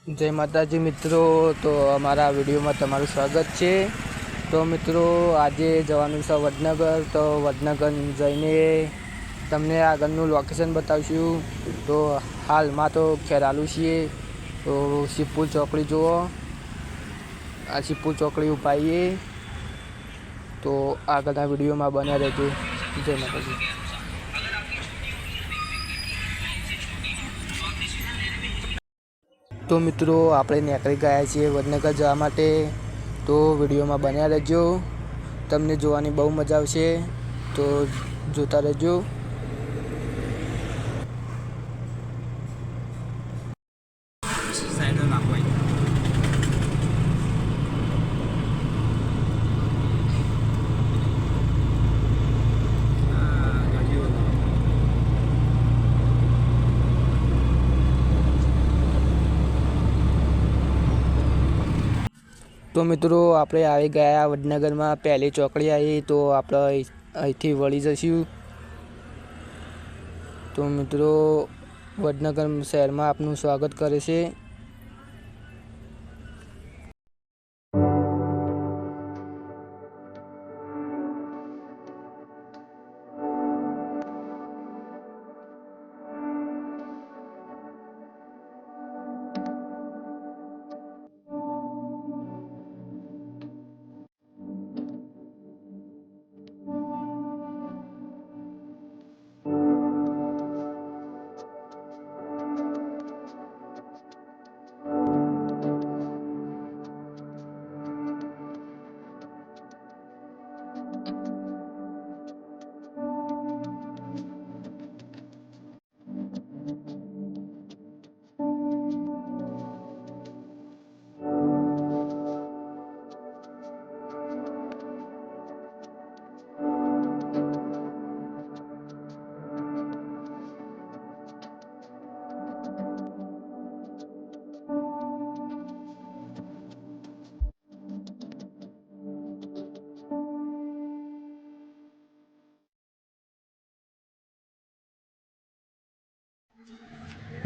जय माताजी मित्रों। तो अमरा विडियो में तमारुं स्वागत है। तो मित्रों आज जवानुं छे वडनगर। तो वडनगर जईने तमने आगळनुं लोकेशन बतावशुं। तो हाल में तो खेरालू छीए। तो शिवपुर चौकड़ी जुओ, आ शिवपुर चौकड़ी उपाईए। तो आगळना विडियो में बन्या रहेजो। जय माताजी। तो मित्रों आपणे નીકળી ગયા છીએ વડનગર જવા માટે। તો વિડીયોમાં બન્યા રહેજો, તમને જોવાની બહુ મજા આવશે। તો જોતા રહેજો। तो मित्रों आपणे આવી ગયા વડનગરમાં પહેલી ચોકડી આવી। તો આપણે અહીંથી વળી જઈશું। તો મિત્રો વડનગર શહેરમાં આપનું સ્વાગત કરે છે।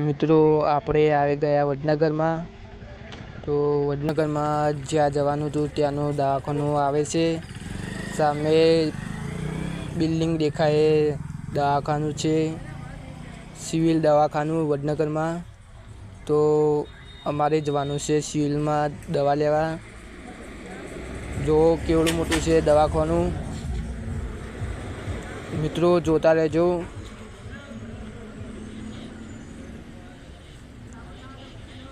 मित्रों આપણે આવી ગયા વડનગરમાં। તો વડનગરમાં જ્યાં જવાનું હતું ત્યાંનું દવાખાનું આવે છે। સામે બિલ્ડિંગ દેખાય, દવાખાનું છે, સિવિલ દવાખાનું વડનગરમાં। તો અમારે જવાનું છે સિવિલમાં દવા લેવા। જો કેવડું મોટું છે દવાખાનું, મિત્રો જોતા રહેજો।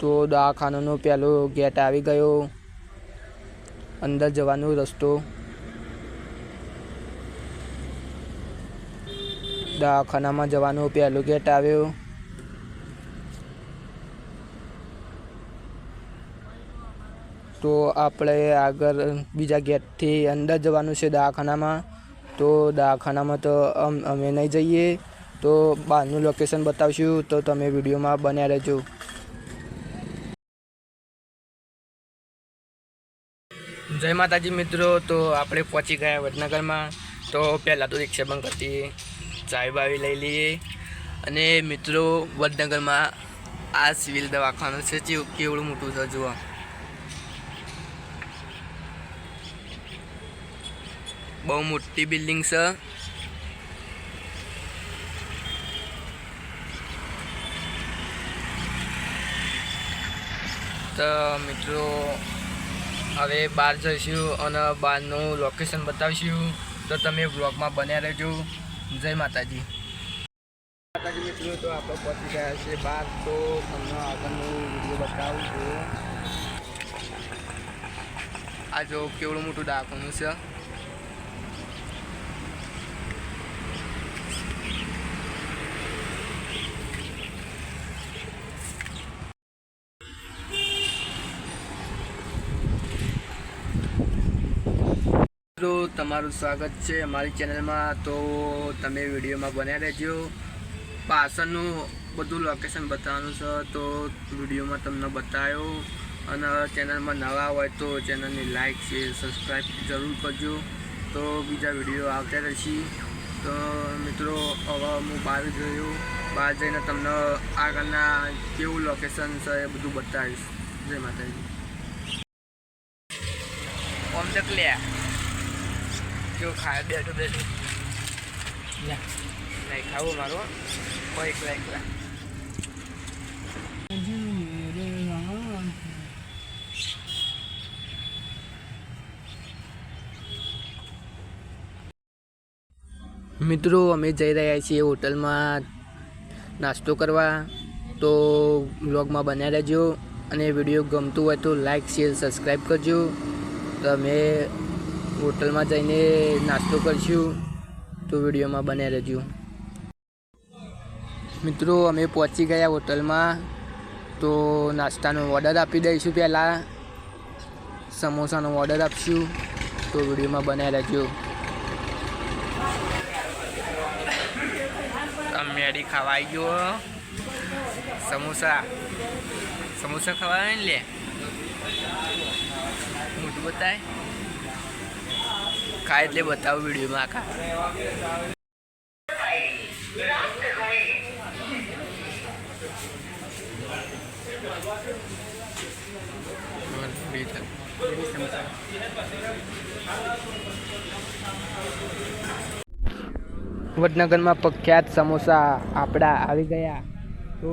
तो दवाखानाનો પહેલો ગેટ આવી ગયો, અંદર જવાનો રસ્તો। દવાખાનામાં જવાનો પહેલો ગેટ આવ્યો। તો આપણે આગળ બીજા ગેટથી અંદર જવાનું છે દવાખાનામાં। તો દવાખાનામાં તો અમે નહીં જઈએ। તો બહારનું લોકેશન બતાવશું। તો તમે વિડીયોમાં બન્યા રહેજો। जय माताजी मित्रों। तो आपणे पहुंची गया वडनगर में। तो पहला तो रिक्शा बंद करती चाय बावी लई लीए। अने मित्रों वडनगर में आ सिविल दवाखानु छे, केवड़ुं मोटुं छे जुओ। बहु मोटी बिल्डिंग छे। तो मित्रों હવે બહાર જઈશું અને બહારનું લોકેશન બતાવીશું। તો તમે વ્લોગમાં બન્યા રહેજો। જય માતાજી। માતાજી મિત્રો, તો આપણે પહોંચી ગયા છે બહાર। તો તમને આગળનું વિડીયો બતાવું છું। આ જો કેવડું મોટું દવાખાનું છે। तो तमारुं स्वागत है अमारी चेनल में। तो तमे विडियो में बन्या रहेजो। पाछळनुं बधुं लोकेशन बताववानुं छे। तो विडियो में तमने बतायो। अने चेनल में नवा होय तो चेनल ने लाइक शेर सब्सक्राइब जरूर करजो। तो बीजा विडियो आवता रहेशे। तो मित्रों हवे हूँ बहार गयो। બહાર જઈને તમને આગળના કેવું લોકેશન છે એ બધું બતાવીશ. જય માતાજી. ઓમ તક લે કેવું ખાય બેઠું નહીં ખાવું મારું કોઈ એકલા મિત્રો અમે જઈ રહ્યા છીએ હોટલમાં નાસ્તો કરવા. તો વ્લોગમાં બન્યા રહેજો અને વિડીયો ગમતું હોય તો લાઈક શેર સબસ્ક્રાઈબ કરજો. તો અમે હોટલમાં જઈને નાસ્તો કરીશું. તો વિડીયોમાં બન્યા રહેજો. મિત્રો અમે પહોંચી ગયા હોટલમાં. તો નાસ્તાનો ઓર્ડર આપી દઈશું. પહેલાં સમોસાનો ઓર્ડર આપીશું. તો વિડીયોમાં બન્યા રહેજો. મેડી ખાવા આવી ગયો. સમોસા ખાવા ને લે મોટું બતાય ખાય એટલે બતાવું વિડીયોમાં આખા. વડનગરમાં પ્રખ્યાત સમોસા આપણા આવી ગયા. તો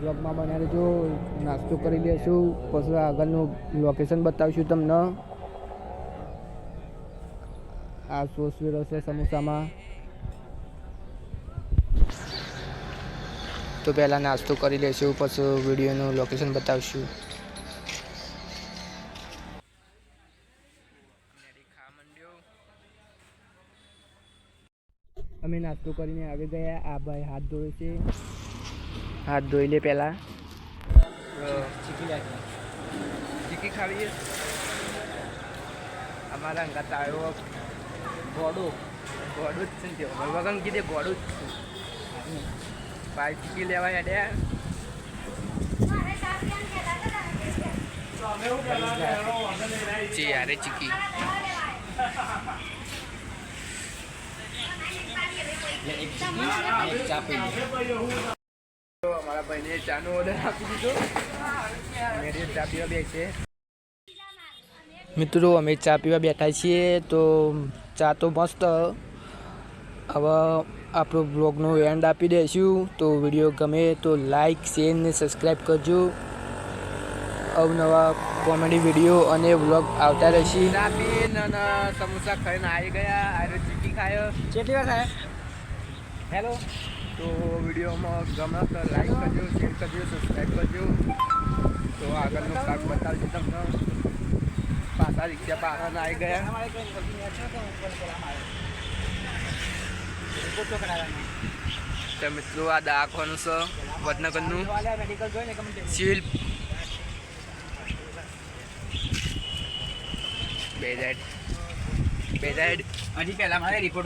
બ્લોગમાં બનાવી રહેજો. નાસ્તો કરી લઈશું પછી આગળનું લોકેશન બતાવીશું તમને. આ સોસ વેરો છે સમોસામાં. તો પહેલાં નાસ્તો કરી લઈશું પછી વિડીયોનું લોકેશન બતાવીશું. અમે નાસ્તો કરીને આવી ગયા. આ ભાઈ હાથ ધોવે છે. હાથ ધોઈ લે પહેલાં. ચીકી ખાવી અમારા અંગાત આવ્યો ગોડું જ છે. વગર કીધે ગોડું જ છે. ભાઈ ચીકી લેવા હેડ્યા. યારે ચીકી અમારા ભાઈને ચાનો ઓર્ડર આપી દીધો. ચા પીવા બેસે. મિત્રો અમે ચા પીવા બેઠા છીએ. તો ચા તો મસ્ત. હવે આપણો બ્લોગનો એન્ડ આપી દઈશું. તો વિડીયો ગમે તો લાઈક શેર ને સબસ્ક્રાઈબ કરજો. અવનવા કોમેડી વિડીયો અને વ્લોગ આવતા રહેશે. ચા પીને સમોસા ખાઈને આવી ગયા. આ ચીકી ખાયો. કેટલી વાર ખાય હેલો. તો વિડીયોમાં ગમે તો લાઈક કરજો, શેર કરજો, સબસ્ક્રાઈબ કરજો. તો આગળનો ભાગ બતાવજો તમને. પાછા રિક્ષા પાછળ આવી ગયા. તો મિત્રો આ દવાખાનું છે વડનગરનું સિવિલ. બે સાઈડ હજી પહેલાં મારે રિપોર્ટ